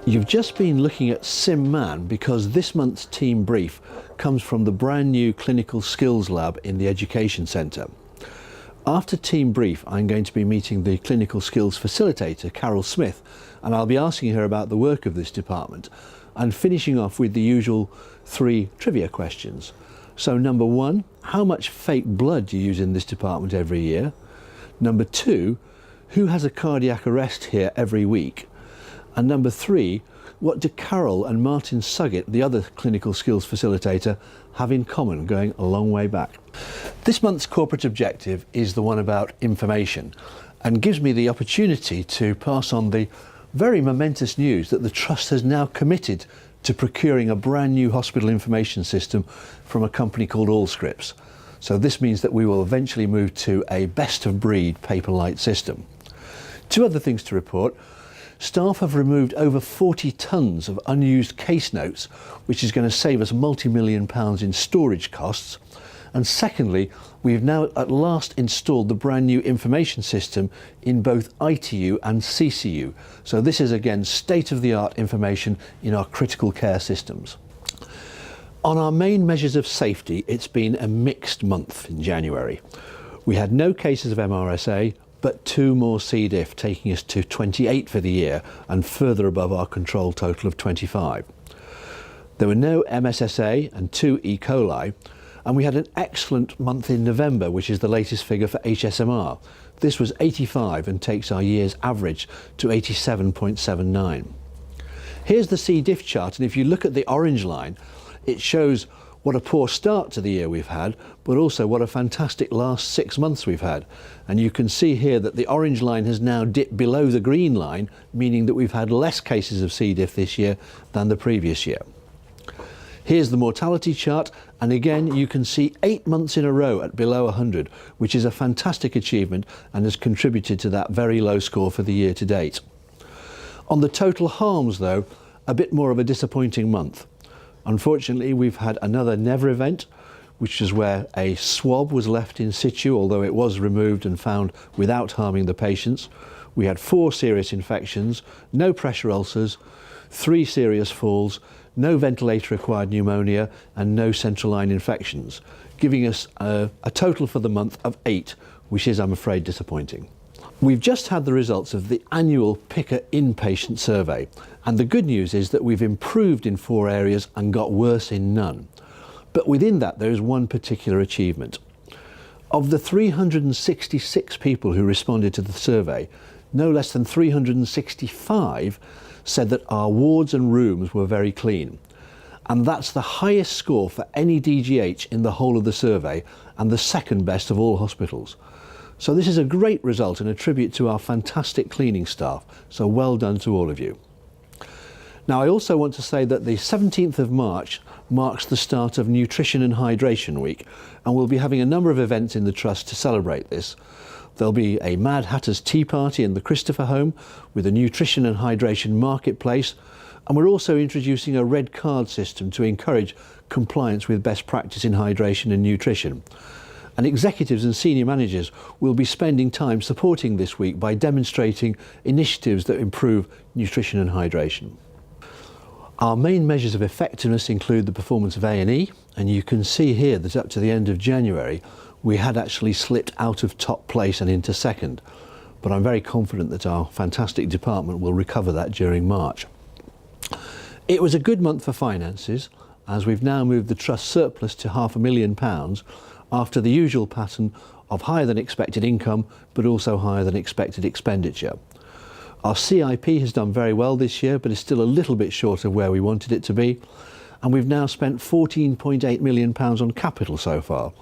You've just been looking at SimMan because this month's team brief comes from the brand new Clinical Skills Lab in the Education Centre. After team brief, I'm going to be meeting the Clinical Skills Facilitator, Carol Smith, and I'll be asking her about the work of this department and finishing off with the usual 3 trivia questions. So number 1, how much fake blood do you use in this department every year? Number 2, who has a cardiac arrest here every week? And number 3, what do Carol and Martin Suggett, the other Clinical Skills Facilitator, have in common going a long way back? This month's corporate objective is the one about information and gives me the opportunity to pass on the very momentous news that the Trust has now committed to procuring a brand new hospital information system from a company called Allscripts. So this means that we will eventually move to a best-of-breed Paperlite system. 2 other things to report. Staff have removed over 40 tonnes of unused case notes, which is going to save us multi-million pounds in storage costs. And secondly, we've now at last installed the brand new information system in both ITU and CCU. So this is again state-of-the-art information in our critical care systems. On our main measures of safety, it's been a mixed month in January. We had no cases of MRSA, but 2 more C. diff, taking us to 28 for the year and further above our control total of 25. There were no MSSA and 2 E. coli, and we had an excellent month in November, which is the latest figure for HSMR. This was 85 and takes our year's average to 87.79. Here's the C. diff chart, and if you look at the orange line, it shows what a poor start to the year we've had, but also what a fantastic last 6 months we've had. And you can see here that the orange line has now dipped below the green line, meaning that we've had less cases of C. diff this year than the previous year. Here's the mortality chart, and again you can see 8 months in a row at below 100, which is a fantastic achievement and has contributed to that very low score for the year to date. On the total harms though, a bit more of a disappointing month. Unfortunately, we've had another never event, which is where a swab was left in situ, although it was removed and found without harming the patients. We had 4 serious infections, no pressure ulcers, 3 serious falls, no ventilator-acquired pneumonia and no central line infections, giving us a total for the month of 8, which is, I'm afraid, disappointing. We've just had the results of the annual PICA inpatient survey, and the good news is that we've improved in 4 areas and got worse in none. But within that there is one particular achievement. Of the 366 people who responded to the survey, no less than 365 said that our wards and rooms were very clean. And that's the highest score for any DGH in the whole of the survey and the second best of all hospitals. So this is a great result and a tribute to our fantastic cleaning staff, so well done to all of you. Now I also want to say that the 17th of March marks the start of Nutrition and Hydration Week, and we'll be having a number of events in the Trust to celebrate this. There'll be a Mad Hatter's Tea Party in the Christopher Home with a nutrition and hydration marketplace, and we're also introducing a red card system to encourage compliance with best practice in hydration and nutrition. And executives and senior managers will be spending time supporting this week by demonstrating initiatives that improve nutrition and hydration. Our main measures of effectiveness include the performance of A&E, and you can see here that up to the end of January we had actually slipped out of top place and into second, but I'm very confident that our fantastic department will recover that during March. It was a good month for finances, as we've now moved the Trust surplus to £500,000 after the usual pattern of higher than expected income but also higher than expected expenditure. Our CIP has done very well this year but is still a little bit short of where we wanted it to be, and we've now spent £14.8 million on capital so far.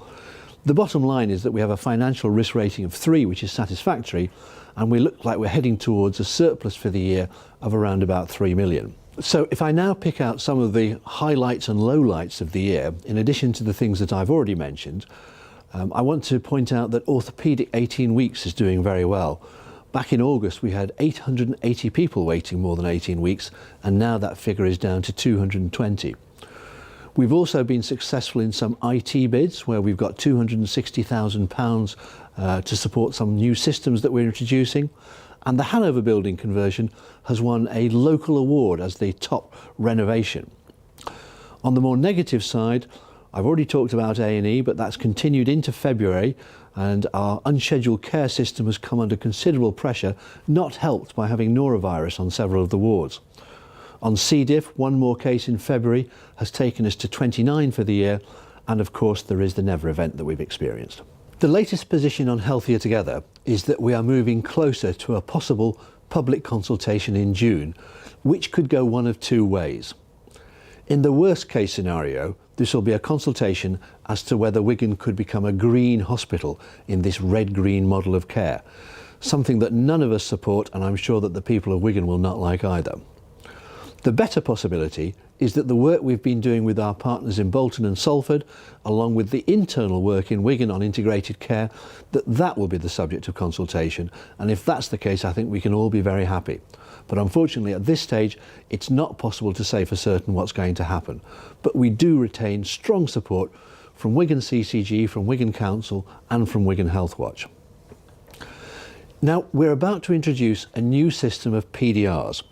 The bottom line is that we have a financial risk rating of 3, which is satisfactory, and we look like we're heading towards a surplus for the year of around about 3 million. So if I now pick out some of the highlights and lowlights of the year, in addition to the things that I've already mentioned, I want to point out that orthopaedic 18 weeks is doing very well. Back in August we had 880 people waiting more than 18 weeks, and now that figure is down to 220. We've also been successful in some IT bids where we've got £260,000 to support some new systems that we're introducing. and the Hanover building conversion has won a local award as the top renovation. On the more negative side, I've already talked about A&E, but that's continued into February, and our unscheduled care system has come under considerable pressure, not helped by having norovirus on several of the wards. On C. diff, one more case in February has taken us to 29 for the year, and of course there is the Never event that we've experienced. The latest position on Healthier Together is that we are moving closer to a possible public consultation in June, which could go one of two ways. In the worst case scenario, this will be a consultation as to whether Wigan could become a green hospital in this red-green model of care, something that none of us support, and I'm sure that the people of Wigan will not like either. The better possibility is that the work we've been doing with our partners in Bolton and Salford, along with the internal work in Wigan on integrated care, that will be the subject of consultation, and if that's the case, I think we can all be very happy. But unfortunately at this stage it's not possible to say for certain what's going to happen, but we do retain strong support from Wigan CCG, from Wigan Council and from Wigan Health Watch. Now we're about to introduce a new system of PDRs.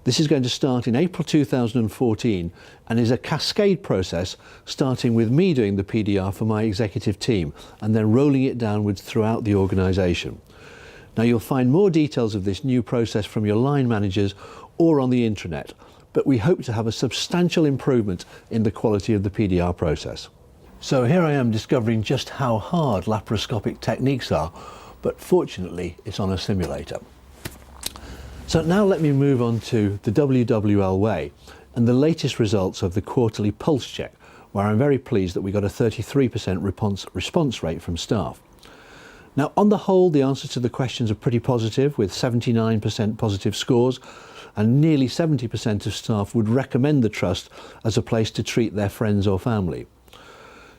This is going to start in April 2014 and is a cascade process, starting with me doing the PDR for my executive team and then rolling it downwards throughout the organisation. Now you'll find more details of this new process from your line managers or on the intranet, but we hope to have a substantial improvement in the quality of the PDR process. So here I am discovering just how hard laparoscopic techniques are, but fortunately it's on a simulator. So now let me move on to the WWL way and the latest results of the quarterly pulse check, where I'm very pleased that we got a 33% response rate from staff. Now on the whole, the answers to the questions are pretty positive, with 79% positive scores, and nearly 70% of staff would recommend the Trust as a place to treat their friends or family.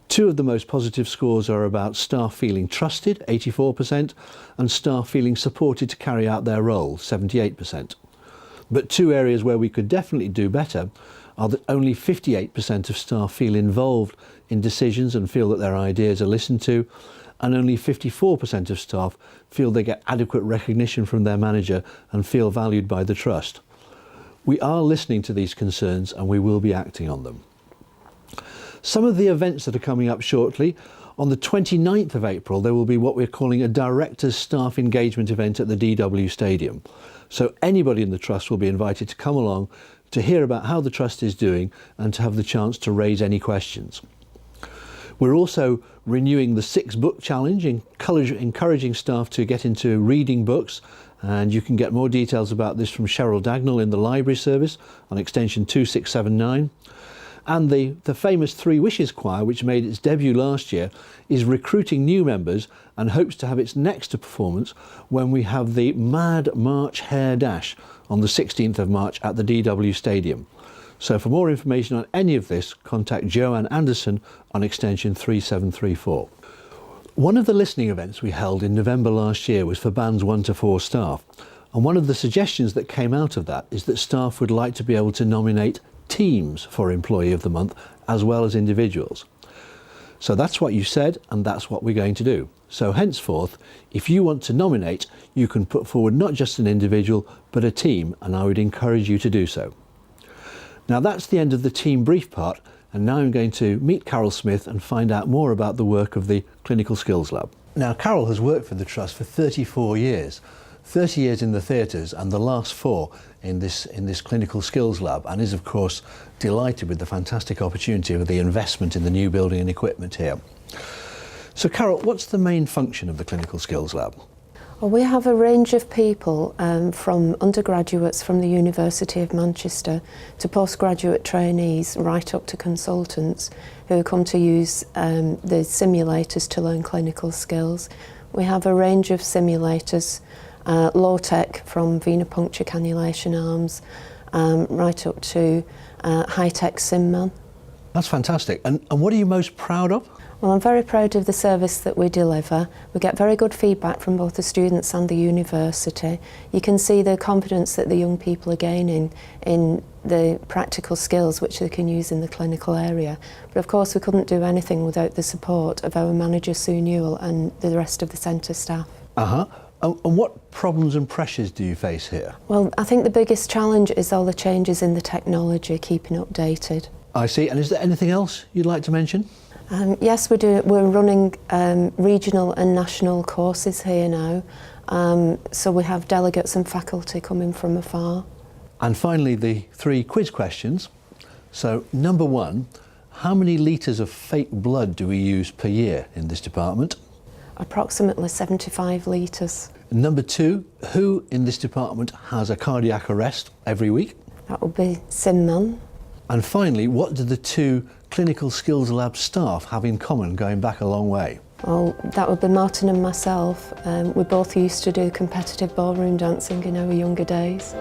Two of the most positive scores are about staff feeling trusted, 84%, and staff feeling supported to carry out their role, 78%. But two areas where we could definitely do better are that only 58% of staff feel involved in decisions and feel that their ideas are listened to, and only 54% of staff feel they get adequate recognition from their manager and feel valued by the Trust. We are listening to these concerns and we will be acting on them. Some of the events that are coming up shortly: on the 29th of April there will be what we're calling a Directors Staff Engagement event at the DW Stadium. So anybody in the Trust will be invited to come along to hear about how the Trust is doing and to have the chance to raise any questions. We're also renewing the 6-book challenge, encouraging staff to get into reading books, and you can get more details about this from Cheryl Dagnall in the library service on extension 2679. And the famous Three Wishes Choir, which made its debut last year, is recruiting new members and hopes to have its next performance when we have the Mad March Hare Dash on the 16th of March at the DW Stadium. So for more information on any of this, contact Joanne Anderson on extension 3734. One of the listening events we held in November last year was for bands 1 to 4 staff, and one of the suggestions that came out of that is that staff would like to be able to nominate teams for Employee of the Month as well as individuals. So that's what you said, and that's what we're going to do. So henceforth, if you want to nominate, you can put forward not just an individual but a team, and I would encourage you to do so. Now that's the end of the team brief part, and now I'm going to meet Carol Smith and find out more about the work of the Clinical Skills Lab. Now Carol has worked for the Trust for 34 years, 30 years in the theatres and the last 4 in this Clinical Skills Lab, and is of course delighted with the fantastic opportunity of the investment in the new building and equipment here. So Carol, what's the main function of the Clinical Skills Lab? Well, we have a range of people from undergraduates from the University of Manchester to postgraduate trainees right up to consultants who come to use the simulators to learn clinical skills. We have a range of simulators, low-tech from venipuncture cannulation arms right up to high-tech SimMan. That's fantastic. And what are you most proud of? Well, I'm very proud of the service that we deliver. We get very good feedback from both the students and the university. You can see the confidence that the young people are gaining in the practical skills which they can use in the clinical area. But of course we couldn't do anything without the support of our manager Sue Newell and the rest of the centre staff. And what problems and pressures do you face here? Well, I think the biggest challenge is all the changes in the technology, keeping updated. I see. And is there anything else you'd like to mention? Yes, we're running regional and national courses here now, so we have delegates and faculty coming from afar. And finally, the 3 quiz questions. So, number 1, how many litres of fake blood do we use per year in this department? Approximately 75 litres. Number 2, who in this department has a cardiac arrest every week? That would be Simman. And finally, what do the 2 clinical skills lab staff have in common going back a long way? Well, that would be Martin and myself. We both used to do competitive ballroom dancing in our younger days.